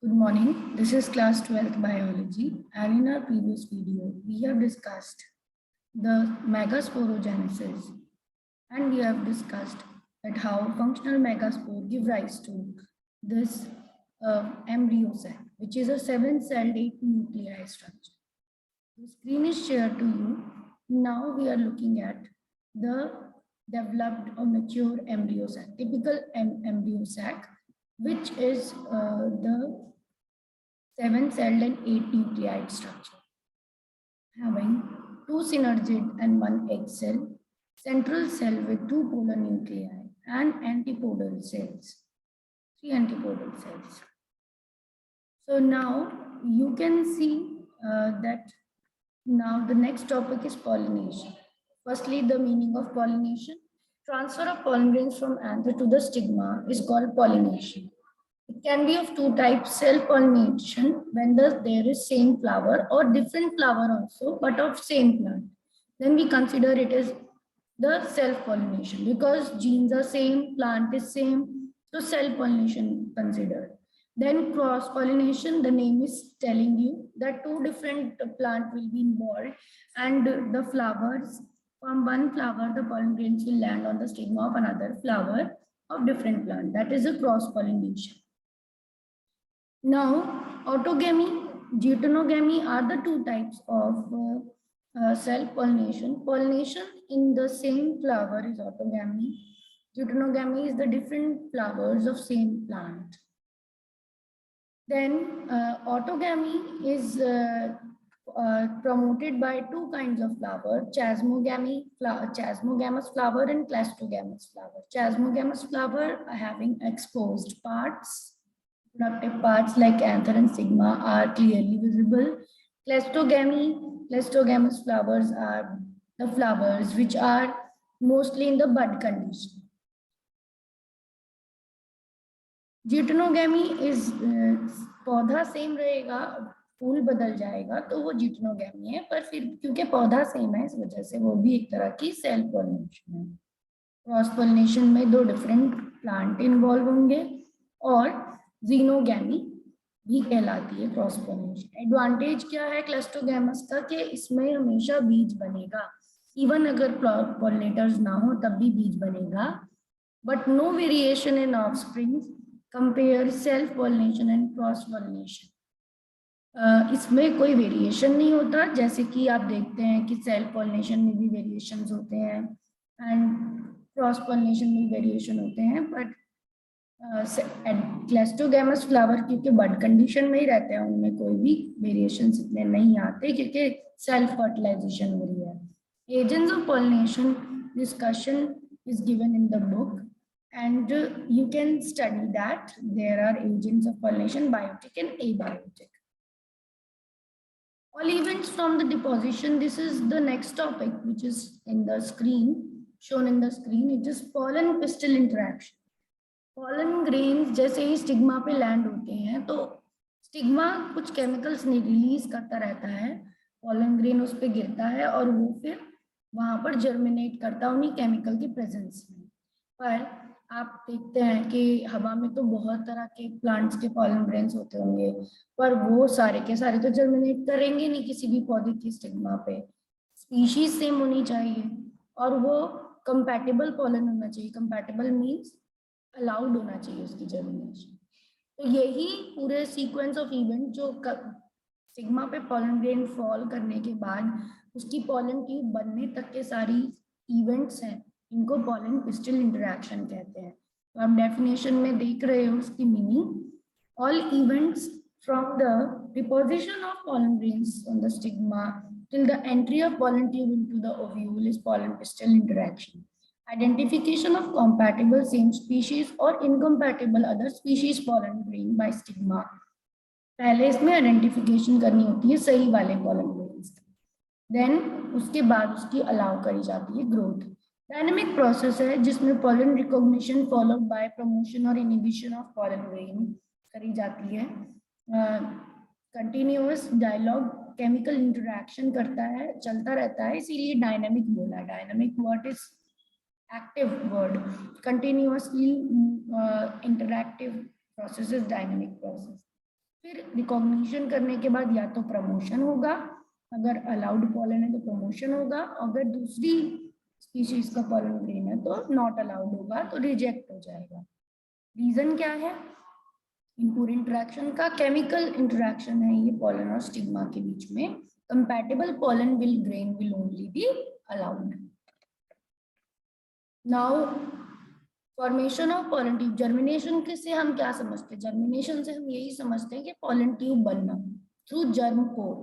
Good morning. This is class 12th biology, and in our previous video, we have discussed the megasporogenesis, and we have discussed that how functional megaspore give rise to this embryo sac, which is a 7-celled 8-nuclei structure. The screen is shared to you. Now we are looking at the developed or mature embryo sac, typical embryo sac, which is the 7-celled and 8-nucleate structure, having 2 synergid and 1 egg cell, central cell with 2 polar nuclei, and antipodal cells, 3 antipodal cells. So now you can see that now the next topic is pollination. Firstly, the meaning of pollination. Transfer of pollen grains from anther to the stigma is called pollination. It can be of 2 types, self-pollination, when there is same flower or different flower also, but of same plant. Then we consider it as the self-pollination because genes are same, plant is same, so self-pollination considered. Then cross-pollination, the name is telling you that 2 different plants will be involved and the flowers, from one flower, the pollen grains will land on the stigma of another flower of different plant. That is a cross-pollination. Now, autogamy, deuterogamy are the 2 types of self-pollination. Pollination in the same flower is autogamy. Deuterogamy is the different flowers of same plant. Then autogamy is promoted by 2 kinds of flower, chasmogamous flower and clastogamous flower. Chasmogamous flower having exposed parts, productive parts like anther and stigma are clearly visible. Clastogamous flowers are the flowers which are mostly in the bud condition. Deuterogamy is पौधा same रहेगा, फूल बदल जाएगा तो वो deuterogamy है, पर फिर क्योंकि पौधा सेम है इस वजह से वो भी एक तरह की सेल्फ पॉलिनेशन है. क्रॉस पॉलिनेशन में 2 डिफरेंट प्लांट इन्वॉल्व होंगे और जीनोगैमी भी कहलाती है क्रॉस पॉलिनेशन. एडवांटेज क्या है क्लस्टोगैमस का कि इसमें हमेशा बीज बनेगा, इवन अगर पॉलिनेटर्स ना हो तब भी बीज बनेगा, but no variation in offsprings compare self pollination and cross pollination. इसमें कोई वेरिएशन नहीं होता, जैसे कि आप देखते हैं कि सेल्फ पॉलिनेशन में भी वेरिएशंस होते हैं एंड क्रॉस पॉलिनेशन में वेरिएशन होते हैं, बट क्लस्टोगैमस फ्लावर क्योंकि बड कंडीशन में ही रहते हैं उनमें कोई भी वेरिएशंस इतने नहीं आते क्योंकि सेल्फ फर्टिलाइजेशन हो रही है. Agents of pollination discussion is given in the book and you can study that there are agents of pollination, biotic and abiotic. All events from the deposition, this is the next topic which is in the screen, shown in the screen. It is pollen pistil interaction. Pollen grains जैसे ही stigma पे land होते हैं तो stigma कुछ chemicals release करता रहता है, pollen grain उस पे गिरता है और वो फिर वहां पर जर्मिनेट करता है उन्हीं केमिकल की प्रेजेंस में. पर आप देखते हैं कि हवा में तो बहुत तरह के प्लांट्स के pollen grains होते होंगे, पर वो सारे के सारे तो जर्मिनेट करेंगे नहीं किसी भी पौधे की स्टिग्मा पे. स्पीशीज सेम होनी चाहिए और वो कंपैटिबल पॉलन होना चाहिए. कंपैटिबल मीन्स अलाउड होना चाहिए उसकी जर्मिनेशन. तो यही पूरे सीक्वेंस ऑफ इवेंट जो स्टिग्मा पे पॉलन ग्रेन फॉल करने के बाद उसकी पॉलन ट्यूब बनने तक के सारी इवेंट्स हैं, इनको पॉलन पिस्टिल इंटरैक्शन कहते हैं. तो आप डेफिनेशन में देख रहे हो उसकी meaning. All events from the deposition of pollen grains on the stigma till the entry of pollen tube into the ovule is pollen pistil interaction. Identification of compatible same species or incompatible other species pollen grain by stigma. पहले इसमें identification करनी होती है सही वाले pollen grains. Then उसके बाद उसकी अलाउ करी जाती है ग्रोथ. डायनेमिक प्रोसेस है जिसमें pollen recognition followed by promotion और inhibition of pollen grain करी जाती है. कंटिन्यूअस डायलॉग केमिकल इंटरैक्शन करता है, चलता रहता है, इसीलिए डायनेमिक बोला. Dynamic word is active word. Continuously interactive process is dynamic process. फिर रिकॉग्निशन करने के बाद या तो प्रमोशन होगा, अगर अलाउड पॉलन है तो प्रमोशन होगा, अगर दूसरी स्पीशीज का पॉलन ग्रेन है तो नॉट अलाउड होगा, तो रिजेक्ट हो जाएगा। रीजन क्या है? इनपुट इंटरेक्शन का केमिकल इंटरेक्शन है ये पॉलन और स्टिग्मा के बीच में। Compatible pollen grain will only be allowed. Now formation of pollen tube. Germination से हम क्या समझते हैं? जर्मिनेशन से हम यही समझते हैं कि पॉलन ट्यूब बनना through germ core.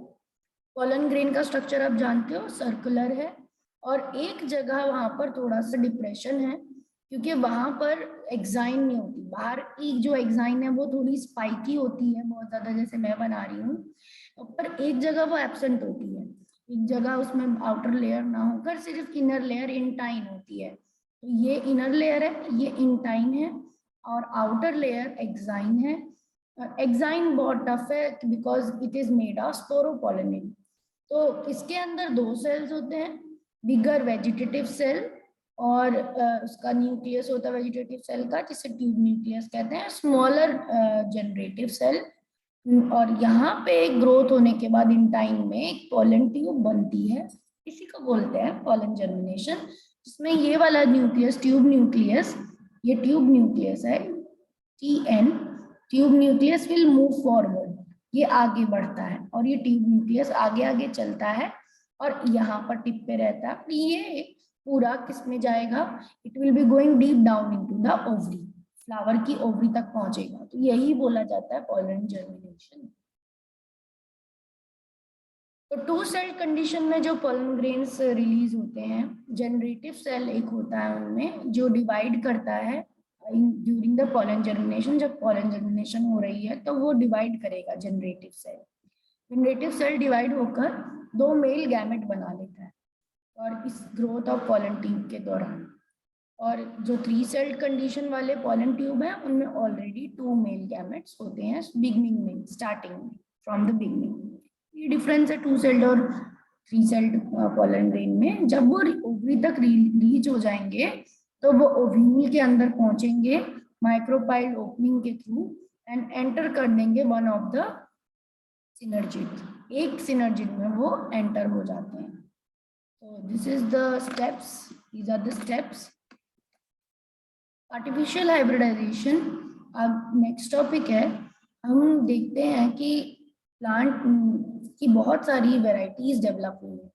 Pollen grain का स्ट्रक्चर आप जानते हो, सर्कुलर है और एक जगह वहां पर थोड़ा सा डिप्रेशन है क्योंकि वहां पर एक्साइन नहीं होती। बाहर की जो एक्साइन है वो थोड़ी स्पाइकी होती है बहुत ज्यादा, जैसे मैं बना रही हूँ, पर एक जगह वो एब्सेंट होती है। एक जगह उसमें आउटर लेयर ना होकर सिर्फ इनर लेयर इंटाइन होती है। तो ये इनर लेयर है, ये इंटाइन है और आउटर लेयर एक्साइन है। एक्साइन बहुत टफ है because it is made of sporopollenin. तो इसके अंदर दो सेल्स होते हैं, बिगर वेजिटेटिव सेल और उसका न्यूक्लियस होता है वेजिटेटिव सेल का, जिसे ट्यूब न्यूक्लियस कहते हैं, स्मॉलर जनरेटिव सेल। और यहाँ पे ग्रोथ होने के बाद इंटाइन में एक पॉलन ट्यूब बनती है, इसी को बोलते हैं पॉलन जर्मिनेशन, जिसमें ये वाला न्यूक्लियस ट्यूब न्यूक्लियस, ये ट्यूब न्यूक्लियस है TN, tube nucleus will move forward, ये आगे बढ़ता है और ये ट्यूब न्यूक्लियस आगे आगे चलता है और यहाँ पर टिप पे रहता है। ये पूरा किस में जाएगा? It will be going deep down into the ovary, flower की ओवरी तक पहुंचेगा। तो यही बोला जाता है पॉलन जर्मिनेशन। तो टू सेल कंडीशन में जो पॉलन ग्रेन्स रिलीज होते हैं, जनरेटिव सेल एक होता है उनमें जो डिवाइड करता है ड्यूरिंग द पॉलन जर्मिनेशन। जब पॉलन जर्मिनेशन हो रही है तो वो डिवाइड करेगा generative cell. Generative cell divide होकर दो मेल गैमेट बना लेता है और इस ग्रोथ ऑफ पॉलन ट्यूब के दौरान। और जो थ्री सेल कंडीशन वाले पॉलन ट्यूब है उनमें ऑलरेडी टू मेल गैमेट्स होते हैं बिगनिंग में, स्टार्टिंग में, फ्रॉम द बिगनिंग। ये डिफरेंस है टू सेल्ड और थ्री सेल्ड पॉलन ग्रेन में। जब वो ओवरी तक रीच हो जाएंगे तो वो ओव्यूल के अंदर पहुंचेंगे माइक्रोपाइल ओपनिंग के थ्रू एंड एंटर कर देंगे वन ऑफ द सिनर्जिड। एक सिनर्जिड में वो एंटर हो जाते हैं। तो this is the steps, these are the steps. Artificial hybridisation अब नेक्स्ट टॉपिक है। हम देखते हैं कि प्लांट की बहुत सारी वेराइटीज डेवलप हुई है।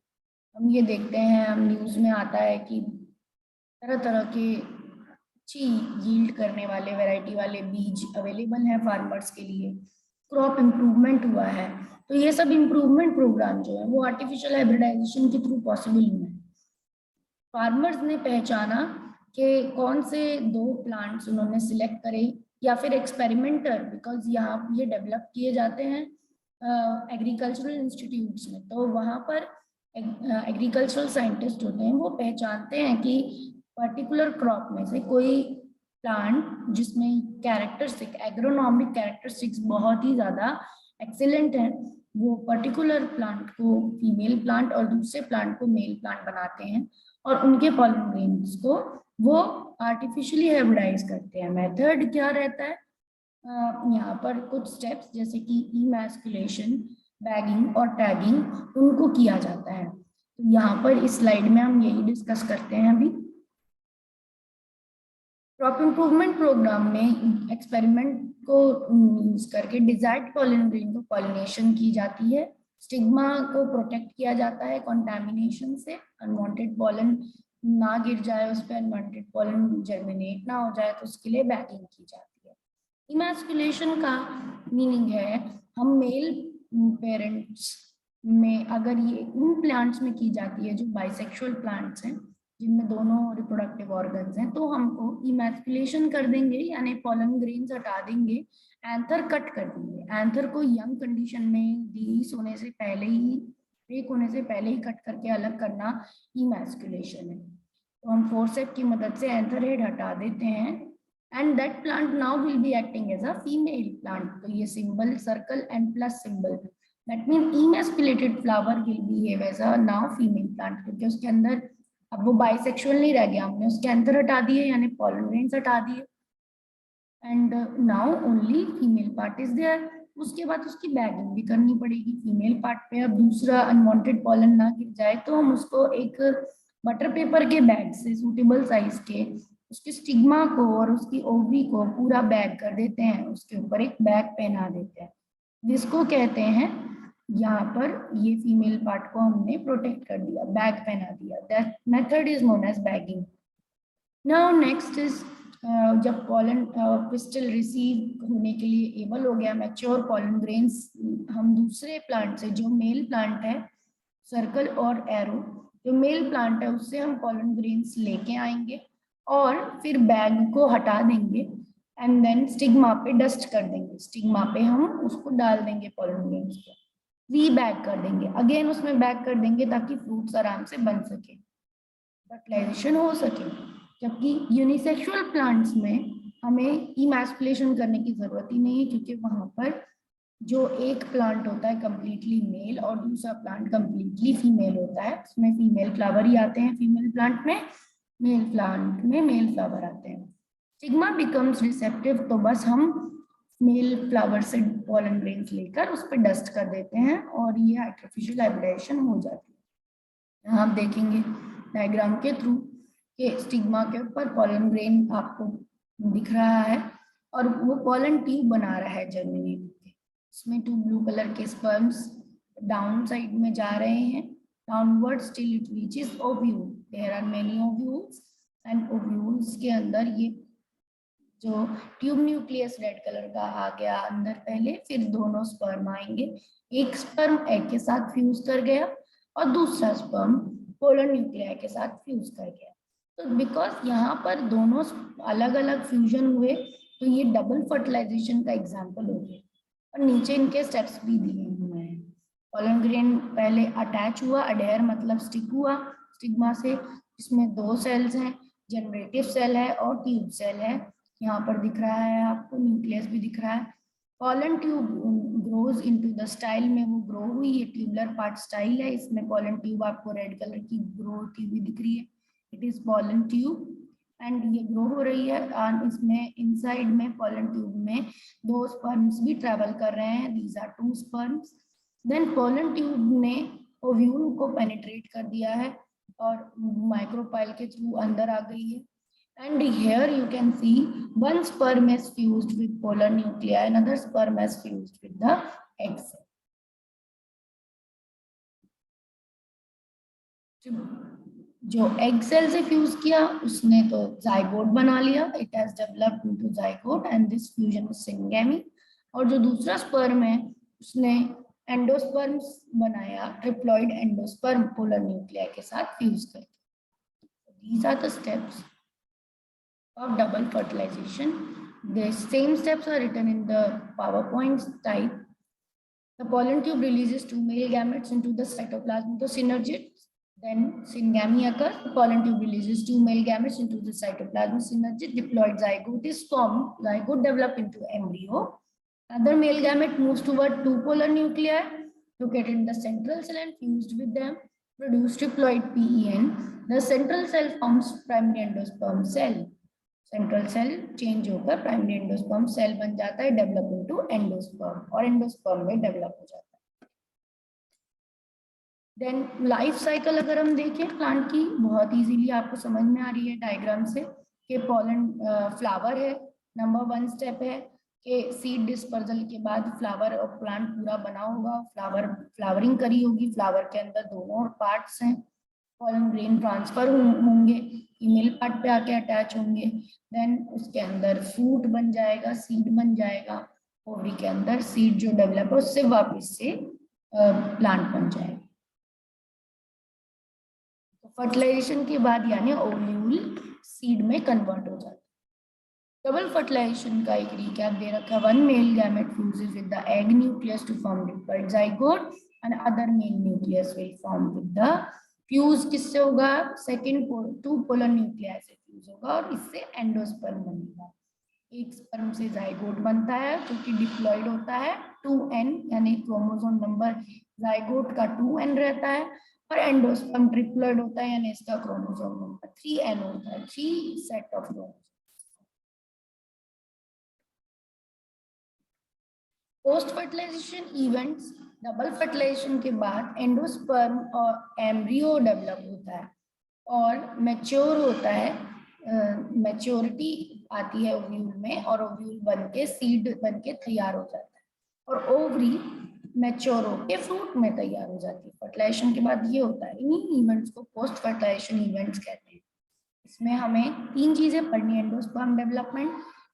हम ये देखते हैं, हम न्यूज़ में आता है कि तरह तरह के अच्छी यील्ड करने वाले वैरायटी वाले बीज अवेलेबल हैं फार्मर्स के लिए। क्रॉप इम्प्रूवमेंट हुआ है। तो ये सब इम्प्रूवमेंट प्रोग्राम जो है वो आर्टिफिशियल हाइब्रिडाइजेशन के थ्रू पॉसिबल हुए हैं। फार्मर्स ने पहचाना कि कौन से दो प्लांट्स उन्होंने सिलेक्ट करे, या फिर एक्सपेरिमेंटर, बिकॉज यहाँ ये डेवलप किए जाते हैं एग्रीकल्चरल इंस्टीट्यूट्स में। तो वहाँ पर एग्रीकल्चरल साइंटिस्ट होते हैं, वो पहचानते हैं कि पर्टिकुलर क्रॉप में से कोई प्लांट जिसमें कैरेक्टरिस्टिक एग्रोनॉमिक कैरेक्टरिस्टिक्स बहुत ही ज़्यादा एक्सीलेंट है, वो पर्टिकुलर प्लांट को फीमेल प्लांट और दूसरे प्लांट को मेल प्लांट बनाते हैं और उनके पॉलन ग्रेन्स को वो आर्टिफिशियली हाइब्रिडाइज करते हैं। मेथड क्या रहता है? यहाँ पर कुछ स्टेप्स जैसे कि इमैस्कुलेशन, बैगिंग और टैगिंग उनको किया जाता है। तो यहाँ पर इस स्लाइड में हम यही डिस्कस करते हैं अभी। क्रॉप इम्प्रूवमेंट प्रोग्राम में एक्सपेरिमेंट को यूज करके डिजायर्ड पॉलन ग्रेन को पॉलिनेशन की जाती है। स्टिग्मा को प्रोटेक्ट किया जाता है कंटामिनेशन से, अनवांटेड पॉलन ना गिर जाए उस पर, अनवांटेड पॉलन जर्मिनेट ना हो जाए, तो उसके लिए बैगिंग की जाती है। इमैस्कुलेशन का मीनिंग है हम मेल पेरेंट्स में, अगर ये उन प्लांट्स में की जाती है जो बाइसेक्सुअल प्लांट्स हैं जिनमें दोनों रिप्रोडक्टिव ऑर्गन्स हैं, तो हमको इमैस्कुलेशन कर देंगे, यानी पॉलन ग्रेन्स हटा देंगे, एंथर कट कर देंगे। एंथर को यंग कंडीशन में रिलीज होने से पहले ही, ब्रेक होने से पहले ही कट करके अलग करना इमैस्कुलेशन है। तो हम फोर्सेप की मदद से एंथर हेड हटा देते हैं and that plant now will be acting as a female plant. तो ये symbol circle and plus symbol, that mean emasculated flower will behave as a now female plant, क्योंकि उसके अंदर अब वो बाइसेक्सुअल नहीं रह गया, हमने उसके एंथर हटा दिए यानी पॉलन ग्रेन्स हटा दिए, and now only female part is there. उसके बाद उसकी बैगिंग भी करनी पड़ेगी फीमेल पार्ट पे। अब दूसरा अनवांटेड पॉलन ना गिर जाए तो हम उसको एक बटर पेपर के बैग से सूटेबल साइज के उसके स्टिग्मा को और उसकी ओवरी को पूरा बैग कर देते हैं, उसके ऊपर एक बैग पहना देते हैं, जिसको कहते हैं, यहाँ पर ये फीमेल पार्ट को हमने प्रोटेक्ट कर दिया, बैग पहना दिया। That method is known as bagging. Now next is जब पॉलन पिस्टल रिसीव होने के लिए एबल हो गया, मैच्योर पॉलन ग्रेन्स हम दूसरे प्लांट से, जो मेल प्लांट है सर्कल और एरो, जो मेल प्लांट है उससे हम पॉलन ग्रेन्स लेके आएंगे और फिर बैग को हटा देंगे एंड देन स्टिग्मा पे डस्ट कर देंगे। स्टिग्मा पे हम उसको डाल देंगे पॉलन ग्रेन्स को, री बैग कर देंगे, अगेन उसमें बैग कर देंगे ताकि फ्रूट्स आराम से बन सके, फर्टिलाइजेशन हो सके। जबकि यूनिसेक्सुअल प्लांट्स में हमें इमैस्कुलेशन करने की जरूरत ही नहीं है, क्योंकि वहां पर जो एक प्लांट होता है कंप्लीटली मेल और दूसरा प्लांट कंप्लीटली फीमेल होता है, उसमें फीमेल फ्लावर ही आते हैं फीमेल प्लांट में, मेल प्लांट में मेल फ्लावर आते हैं। स्टिग्मा बिकम्स रिसेप्टिव, तो बस हम मेल फ्लावर से पॉलन ग्रेन्स लेकर उस पर डस्ट कर देते हैं और ये आर्टिफिशियल हाइब्रिडाइजेशन हो जाती है। यहाँ आप देखेंगे डायग्राम के थ्रू कि स्टिग्मा के ऊपर पॉलन ग्रेन आपको दिख रहा है और वो पॉलन ट्यूब बना रहा है जर्मिनेट के। इसमें 2 ब्लू कलर के स्पर्म्स डाउन साइड में जा रहे हैं, downwards till it reaches ovule. There are many ovules and ovules के अंदर ये जो ट्यूब न्यूक्लियस रेड कलर का आ गया अंदर पहले, फिर दोनों स्पर्म आएंगे, एक स्पर्म एग के साथ फ्यूज कर गया और दूसरा स्पर्म पोलर न्यूक्लियाई के साथ फ्यूज कर गया। तो बिकॉज यहाँ पर दोनों अलग अलग फ्यूजन हुए तो ये डबल फर्टिलाइजेशन का एग्जाम्पल हो गया। और नीचे इनके स्टेप्स भी दिए हुए हैं। पोलन ग्रेन पहले अटैच हुआ, अडेयर मतलब स्टिक हुआ स्टिग्मा से, इसमें 2 सेल्स हैं, जनरेटिव सेल है और ट्यूब सेल है। यहाँ पर दिख रहा है आपको, न्यूक्लियस भी दिख रहा है। Pollen tube grows into the style में वो ग्रो हुई, ये ट्यूबुलर पार्ट स्टाइल है, इसमें पॉलन ट्यूब आपको रेड कलर की ग्रो होती हुई दिख रही है, it is pollen tube and ये ग्रो हो रही है। और इसमें इनसाइड में पॉलन ट्यूब में 2 स्पर्म्स भी ट्रेवल कर रहे हैं, these are 2 sperms. Then pollen tube ने ओव्यूल को पेनिट्रेट कर दिया है और माइक्रोपाइल के थ्रू अंदर आ गई है। And here you can see one sperm is fused with polar nuclei, another sperm is fused with the egg cell. जो एग सेल से फ्यूज किया उसने तो जाइगोट बना लिया, it has developed into zygote and this fusion is syngamy. और जो दूसरा स्पर्म है उसने एंडोस्पर्म्स बनाया, ट्रिप्लॉइड एंडोस्पर्म पोलर न्यूक्लियाई के साथ फ्यूज करके। These are the steps of double fertilization. The same steps are written in the PowerPoint type. The pollen tube releases 2 male gametes into the cytoplasm to synergid. Then syngamy occurs. The pollen tube releases 2 male gametes into the cytoplasm. Synergid diploid zygote is formed. Zygote develop into embryo. Another male gamete moves toward 2 polar nuclei located in the central cell and fused with them produce triploid PEN. The central cell forms primary endosperm cell. Central cell change होकर primary endosperm cell बन जाता है, develop into endosperm और endosperm में develop हो जाता है। Then life cycle अगर हम देखें प्लांट की, बहुत इजीली आपको समझ में आ रही है डायग्राम से कि पॉलन फ्लावर है, नंबर 1 स्टेप है कि सीड डिस्पर्सल के बाद फ्लावर और प्लांट पूरा बना होगा, फ्लावरिंग करी होगी, फ्लावर के अंदर दोनों पार्ट्स हैं, पॉलन ग्रेन ट्रांसफर होंगे, फीमेल पार्ट पे आके अटैच होंगे, देन उसके अंदर फ्रूट बन जाएगा, सीड बन जाएगा, ओवरी के अंदर सीड जो डेवलप है उससे वापस से प्लांट बन जाएगा। तो फर्टिलाइजेशन के बाद यानी ओव्यूल सीड में कन्वर्ट हो जाता है। डबल फर्टिलाइजेशन का एक रिकैप दे रखा है। 1 male gamete fuses with the egg nucleus to form diploid zygote and other male nucleus will form with the fuse किससे होगा, सेकंड 2 पोलर न्यूक्लियाई से फ्यूज होगा और इससे एंडोस्पर्म बनेगा। एक स्पर्म से जाइगोट बनता है जो कि डिप्लॉइड होता है, 2n यानी क्रोमोसोम नंबर जाइगोट का 2n रहता है और एंडोस्पर्म ट्रिप्लॉइड होता है यानी इसका क्रोमोसोम नंबर 3n होता है, 3 set of chromosome. Post fertilisation events, double fertilisation के बाद एंडोस्पर्म और एम्ब्रियो डेवलप होता है और मैच्योर होता है, मैच्योरिटी आती है ओव्यूल में और ओव्यूल बन के सीड बन के तैयार हो जाता है और ओवरी मैच्योर होके फ्रूट में तैयार हो जाती है। फर्टिलाइजेशन के बाद ये होता है, इन्हीं इवेंट्स को पोस्ट फर्टिलाइजेशन इवेंट्स कहते हैं। इसमें हमें 3 चीजें पढ़नी है, endosperm development,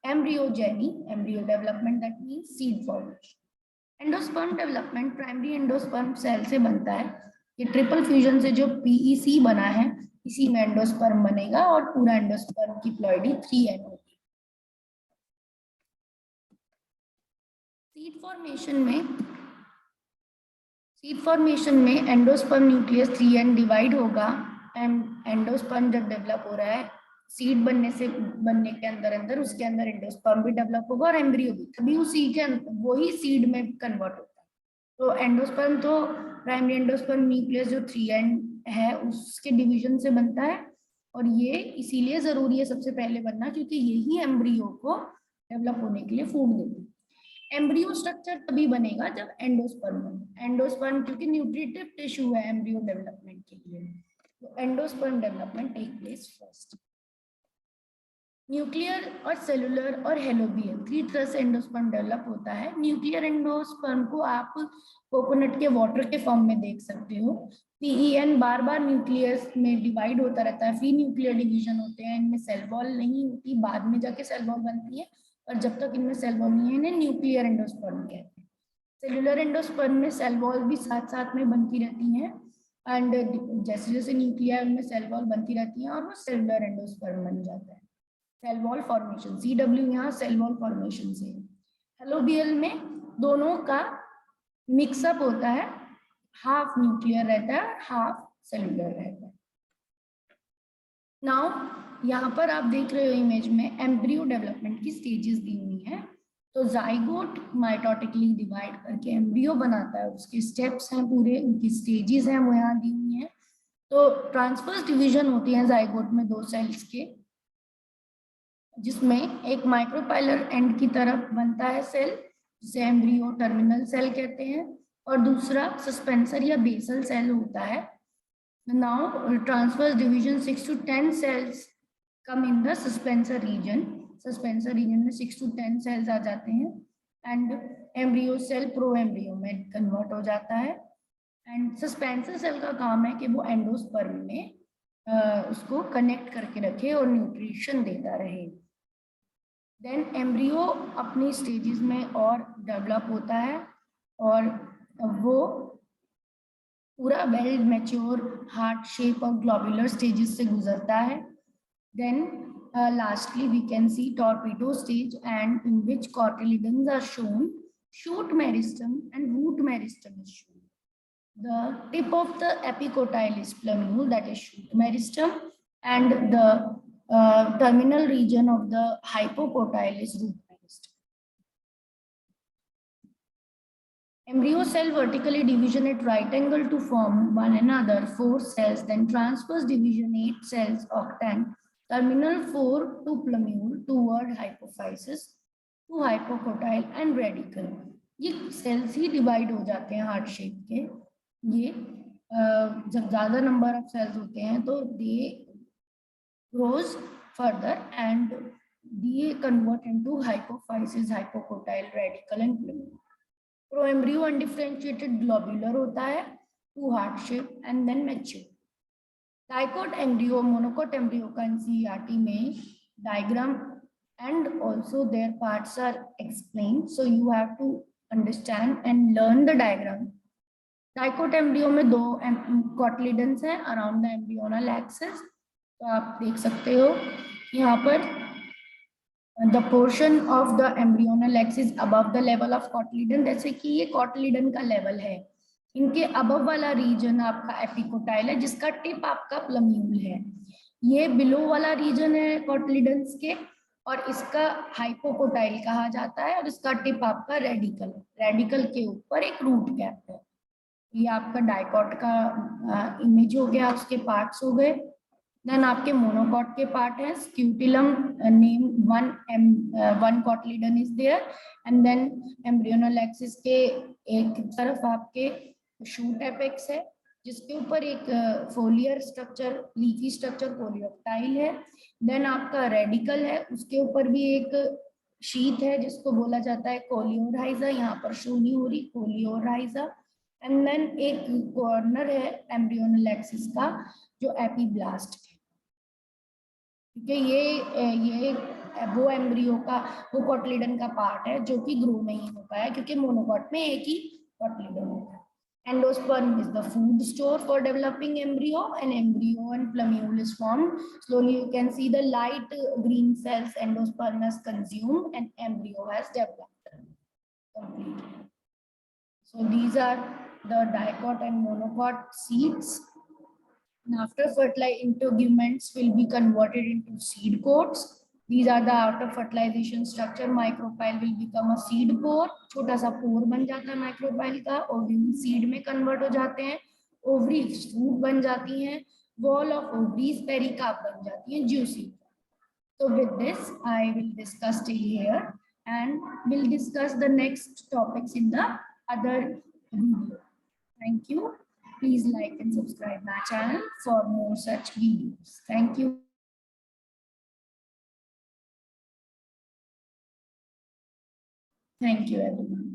embryogeny, embryo development that means seed formation. Endosperm development primary endosperm cell से बनता है। ये ट्रिपल फ्यूजन से जो पीईसी बना है इसी में एंडोस्पर्म बनेगा और पूरा एंडोस्पर्म की प्लॉइडी 3n होगी। सीड फॉर्मेशन में एंडोस्पर्म न्यूक्लियस 3n डिवाइड होगा एंड एंडोस्पर्म जब डेवलप हो रहा है सीड बनने के अंदर उसके अंदर एंडोस्पर्म भी डेवलप होगा और एम्ब्रियो भी, तभी उसी के वही सीड में कन्वर्ट होता है। तो एंडोस्पर्म तो प्राइमरी एंडोस्पर्म न्यूक्लियस जो 3n है उसके डिवीजन से बनता है और ये इसीलिए जरूरी है सबसे पहले बनना क्योंकि यही एम्ब्रियो को डेवलप होने के लिए फूड देती है। एम्ब्रियो स्ट्रक्चर तभी बनेगा जब एंडोस्पर्म बने। एंडोस्पर्म क्योंकि न्यूट्रिटिव टिश्यू है एम्ब्रियो डेवलपमेंट के लिए, तो endosperm development take place first. Nuclear और सेलुलर और हेलोबियल 3 तरह से एंडोस्पर्म डेवलप होता है। न्यूक्लियर एंडोस्पर्म को आप कोकोनट के वाटर के फॉर्म में देख सकते हो। पीईएन बार बार न्यूक्लियस में डिवाइड होता रहता है, फिर न्यूक्लियर डिवीजन होते हैं, इनमें सेल वॉल नहीं होती, बाद में जाके सेल वॉल बनती है और जब तक इनमें सेल वॉल नहीं है इन्हें न्यूक्लियर एंडोस्पर्म कहते हैं। सेलुलर एंडोस्पर्म में सेल वॉल भी साथ साथ में बनती रहती हैं एंड जैसे जैसे न्यूक्लियर में सेल वॉल बनती रहती हैं और वो सेलुलर एंडोस्पर्म बन जाता है। सेल वॉल फॉर्मेशन, CW यहाँ सेल वॉल फॉर्मेशन से। हेलोबियल में दोनों का मिक्सअप होता है, हाफ न्यूक्लियर रहता है हाफ सेलुलर रहता है। नाउ यहाँ पर आप देख रहे हो इमेज में एम्ब्रियो डेवलपमेंट की स्टेजेस दी हुई है। तो जाइगोट माइटोटिकली डिवाइड करके एम्ब्रियो बनाता है, उसके स्टेप्स हैं पूरे, उनकी स्टेजेस हैं वो यहाँ दी हुई हैं। तो ट्रांसवर्स डिवीजन होती है जाइगोट में 2 सेल्स के, जिसमें एक माइक्रोपाइलर एंड की तरफ बनता है सेल जिसे एम्ब्रियो टर्मिनल सेल कहते हैं और दूसरा सस्पेंसर या बेसल सेल होता है। Now transverse division 6 to 10 cells come in the suspensor region. Suspensor region में 6 to 10 सेल्स आ जाते हैं and embryo cell pro embryo में कन्वर्ट हो जाता है एंड सस्पेंसर सेल का काम है कि वो एंडोस्पर्म में उसको कनेक्ट करके रखे और न्यूट्रिशन देता रहे। देन एम्ब्रियो अपनी स्टेजेस में और डेवलप होता है और वो पूरा वेल मैच्योर हार्ट शेप और ग्लोबुलर स्टेजेस से गुजरता है। Then lastly we can see torpedo stage and in which cotyledons are shown, shoot meristem and root meristem is shown. The tip of the epicotyle is plumule, that is shoot meristem, and the terminal region of the hypocotyle is root meristem. Embryo cell vertically division at right angle to form one another 4 cells, then transverse division 8 cells octant, terminal 4 to plumule toward hypophysis to hypocotyle and radicle. ये sales ही divide हो जाते हैं heart shape के। ये जब ज्यादा number of sales होते हैं तो दे grows further and they convert into hypophysis, hypocotyle, radicle and plumule. Proembryo undifferentiated globular होता है, to heart shape and then mature. Dicot embryo, monocot embryo का NCERT में diagram and also their parts are explained, so you have to understand and learn the diagram. Dicot embryo में 2 cotyledons हैं around the embryonal axis, तो आप देख सकते हो यहाँ पर the portion of the embryonal axis above the level of cotyledon, जैसे कि ये cotyledon का लेवल है, इनके above वाला रीजन आपका एपिकोटाइल है जिसका टिप आपका प्लम्यूल है। ये बिलो वाला रीजन है cotyledons के और इसका हाइपोकोटाइल कहा जाता है और इसका टिप आपका रेडिकल, रेडिकल के ऊपर एक रूट कैप है। ये आपका डाइकॉट का इमेज हो गया, उसके पार्ट्स हो गए। देन आपके मोनोकॉट के पार्ट है, scutellum name one cotyledon is there, and then embryonal axis के एक तरफ आपके शूट एपेक्स है जिसके ऊपर एक फोलियर स्ट्रक्चर, लीफी स्ट्रक्चर कोलियोप्टाइल है। देन आपका रेडिकल है, उसके ऊपर भी एक शीथ है जिसको बोला जाता है कोलियोराइजा, यहाँ पर शो नहीं हो रही कोलियोराइजा। एंड देन एक कॉर्नर है एम्ब्रियोनल एक्सिस का जो एपीब्लास्ट है। ठीक है, ये वो एम्ब्रियो का, वो कॉटलीडन का पार्ट है जो कि ग्रो नहीं हो पाया क्योंकि मोनोकॉट में एक ही कॉटलीडन होता है। Endosperm is the food store for developing embryo. An embryo and plumule is formed. Slowly you can see the light green cells endosperm has consumed and embryo has developed completely. So these are the dicot and monocot seeds. And after fertilization, integuments will be converted into seed coats. These are the outer fertilization structure. Micropyle will become a seed pore. छोटा सा पोर बन जाता है micropyle का, ovule seed में convert हो जाते हैं, ओवरीज फ्रूट बन जाती हैं, वॉल ऑफ ओवरीज पेरिकार्प बन जाती है, juicy. So with this, I will discuss till here and will discuss the next topics in the other video. Thank you. Please like and subscribe my channel for more such videos. Thank you. Thank you, everyone.